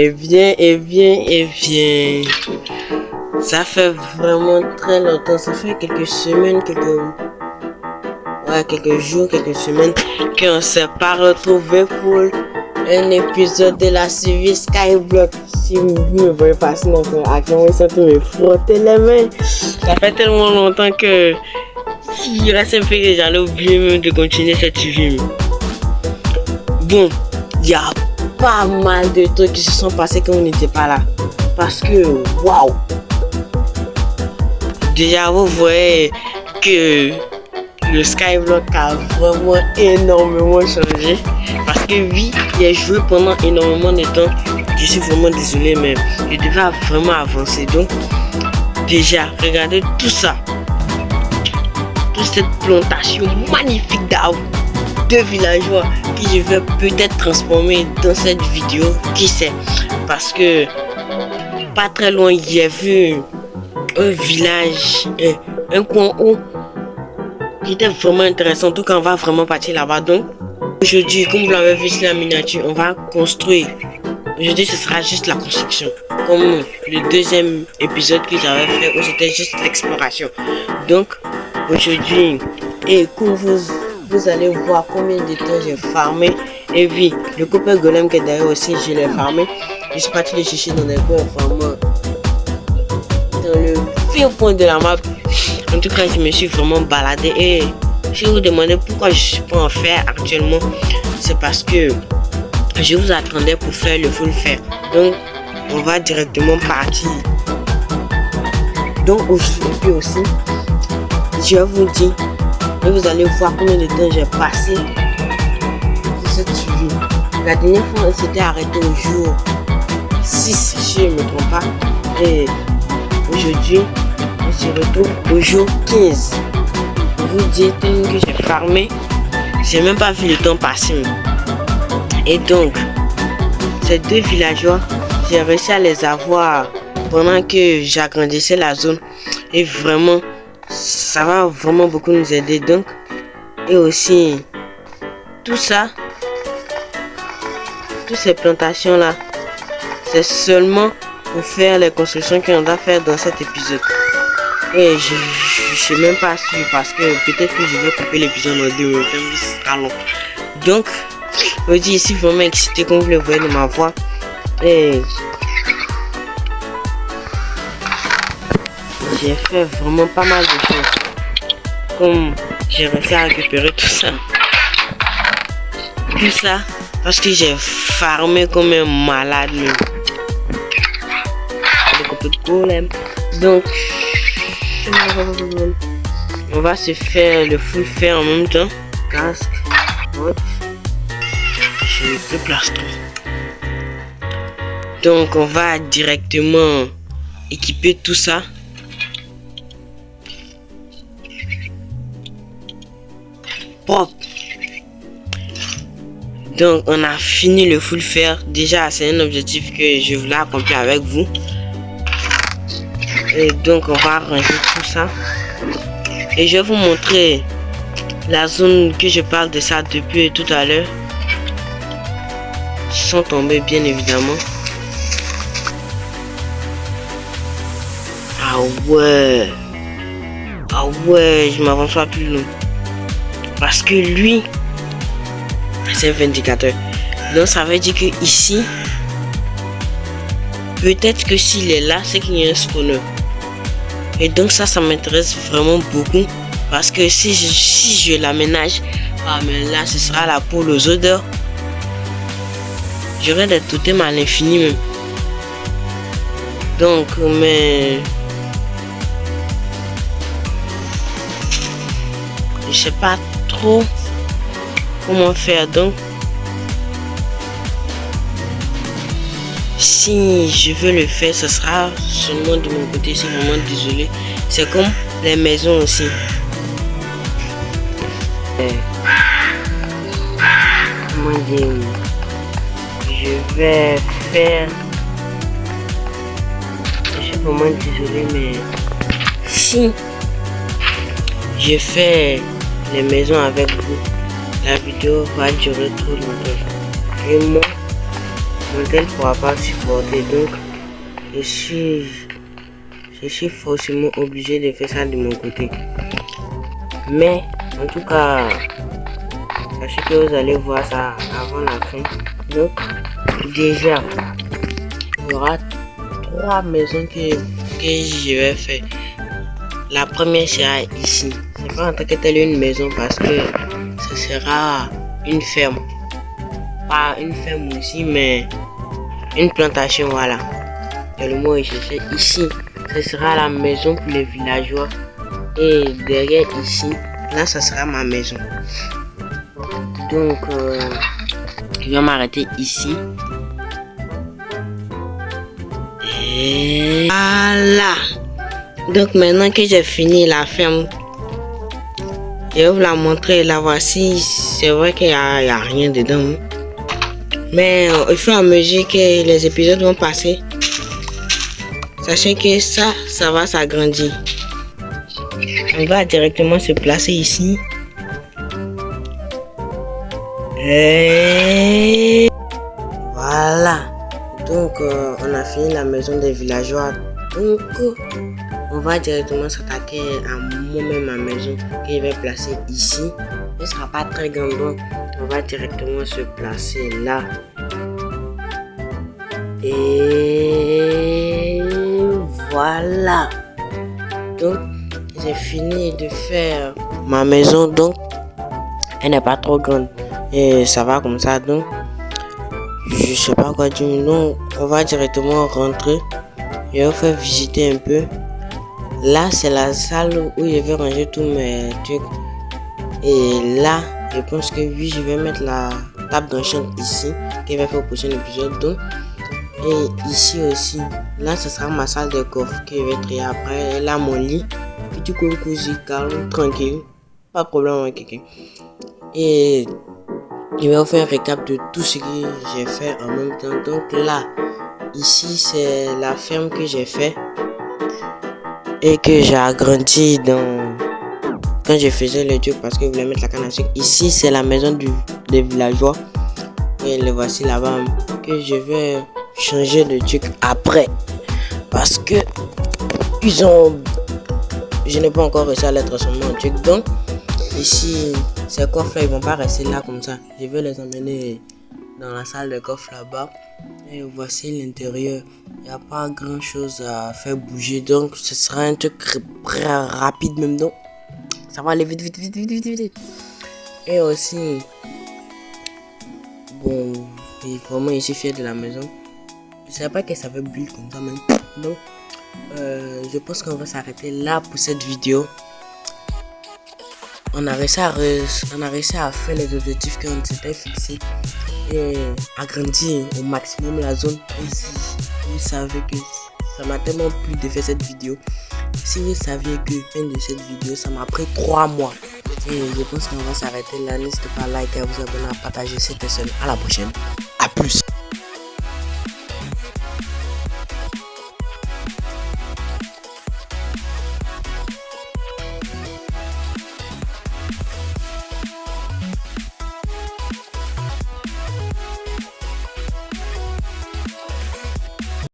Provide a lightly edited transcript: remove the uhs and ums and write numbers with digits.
Eh bien. Ça fait vraiment très longtemps. Ça fait quelques semaines, quelques jours, quelques semaines qu'on s'est pas retrouvé pour un épisode de la série Skyblock. Si vous me voyez passer notre action, vous sentez me frotter les mains. Ça fait tellement longtemps que il reste un peu que j'allais oublier même de continuer cette série. Bon, il y a pas mal de trucs qui se sont passés quand on n'était pas là. Parce que, waouh! Déjà, vous voyez que le Skyblock a vraiment énormément changé. Parce que oui, il a joué pendant énormément de temps. Je suis vraiment désolé, mais je devais vraiment avancer. Donc, déjà, regardez tout ça. Toute cette plantation magnifique d'arbres de villageois que je vais peut-être transformer dans cette vidéo. Qui sait? Parce que pas très loin, il y a vu un village, un coin où qui était vraiment intéressant. Donc on va vraiment partir là-bas. Donc aujourd'hui, comme vous l'avez vu sur la miniature, on va construire. Aujourd'hui ce sera juste la construction, comme le deuxième épisode que j'avais fait où c'était juste l'exploration. Donc aujourd'hui, et comme vous allez voir combien de temps j'ai farmé. Et oui, le copper golem qui est derrière aussi, je l'ai farmé. Je suis parti le chercher dans les coins vraiment dans le pire point de la map. En tout cas, je me suis vraiment baladé. Et si vous vous demandez pourquoi je suis pas en fer actuellement, c'est parce que je vous attendais pour faire le full fer. Donc on va directement partir. Donc aujourd'hui aussi, je vous dis, et vous allez voir combien de temps j'ai passé sur cette suivi. La dernière fois, on s'était arrêté au jour 6, si je ne me trompe pas. Et aujourd'hui, on se retrouve au jour 15. Je vous dis, tellement que j'ai farmé, j'ai même pas vu le temps passer. Et donc, ces deux villageois, j'ai réussi à les avoir pendant que j'agrandissais la zone. Et vraiment, ça va vraiment beaucoup nous aider. Donc, et aussi, tout ça, toutes ces plantations là, c'est seulement pour faire les constructions qu'on doit faire dans cet épisode. Et je suis même pas sûr parce que peut-être que je vais couper l'épisode en 2 minutes, ce sera long. Donc, je dis ici vraiment excité comme vous le voyez de ma voix. Et j'ai fait vraiment pas mal de choses. Comme j'ai réussi à récupérer tout ça. Tout ça parce que j'ai farmé comme un malade. Avec un peu de problème. Donc, on va se faire le full fer en même temps. Casque. J'ai le plastron. Donc on va directement équiper tout ça. Propre. Donc on a fini le full fer. Déjà c'est un objectif que je voulais accomplir avec vous. Et donc on va ranger tout ça. Et je vais vous montrer la zone que je parle de ça depuis tout à l'heure. Sans tomber bien évidemment. Ah ouais, je m'avance pas plus loin. Parce que lui, c'est un vindicateur. Donc ça veut dire que ici, peut-être que s'il est là, c'est qu'il y a un spawner. Et donc ça m'intéresse vraiment beaucoup. Parce que si je l'aménage, mais là ce sera la poule aux odeurs. J'aurais des totems à l'infini même. Donc, mais je sais pas trop comment faire. Donc, si je veux le faire, ce sera seulement de mon côté. Je suis vraiment désolé. C'est comme les maisons aussi. Comment dire? Je vais faire. Je suis vraiment désolé, mais si je fais les maisons avec vous, la vidéo va durer trop longtemps. Et moi, mon tel ne pourra pas supporter. Donc, je suis forcément obligé de faire ça de mon côté. Mais, en tout cas, sachez que vous allez voir ça avant la fin. Donc, déjà, il y aura 3 maisons que je vais faire. La première sera ici. C'est pas en tant que telle une maison parce que ce sera une ferme. Pas une ferme aussi, mais une plantation, voilà. Et le mot est cherché. Ici, ce sera la maison pour les villageois. Et derrière ici, là, ça sera ma maison. Donc, je vais m'arrêter ici. Et voilà. Donc, maintenant que j'ai fini la ferme, je vais vous la montrer. La voici. C'est vrai qu'il n'y a rien dedans. Mais au fur et à mesure que les épisodes vont passer, sachez que ça va s'agrandir. On va directement se placer ici. Et voilà. Donc, on a fini la maison des villageois. Donc, on va directement s'attaquer à moi-même ma maison que je vais placer ici. Elle ne sera pas très grande, donc on va directement se placer là. Et voilà. Donc, j'ai fini de faire ma maison. Donc, elle n'est pas trop grande. Et ça va comme ça. Donc, je sais pas quoi dire. Donc, on va directement rentrer. Je vais vous faire visiter un peu. Là, c'est la salle où je vais ranger tous mes trucs. Et là, je pense que oui, je vais mettre la table d'enchant ici. Qui va faire au prochain épisode. Donc, et ici aussi. Là, ce sera ma salle de coffre que je vais trier après. Là, mon lit. Petit cosy, calme, tranquille. Pas de problème avec quelqu'un. Et je vais vous faire un récap de tout ce que j'ai fait en même temps. Donc là, ici, c'est la ferme que j'ai fait. Et que j'ai agrandi quand je faisais le truc parce que je voulais mettre la canne à sucre. Ici, c'est la maison des villageois. Et le voici là-bas. Que je vais changer de truc après. Parce que je n'ai pas encore réussi à les transformer en truc. Donc, ici, ces coffres-là, ils vont pas rester là comme ça. Je vais les emmener dans la salle de coffre là-bas. Et voici l'intérieur. Il n'y a pas grand chose à faire bouger. Donc, ce sera un truc très rapide même. Donc, ça va aller vite. Et aussi, bon, vraiment, je suis fier de la maison. Je ne savais pas que ça avait brûler comme ça même. Donc, je pense qu'on va s'arrêter là pour cette vidéo. On a réussi à faire les objectifs qu'on s'était fixés et agrandir au maximum la zone. Ici, vous savez que ça m'a tellement plu de faire cette vidéo. Si vous saviez que fin de cette vidéo, ça m'a pris 3 mois. Et je pense qu'on va s'arrêter là. N'hésitez pas à liker, à vous abonner, à partager cette personne. À la prochaine. À plus.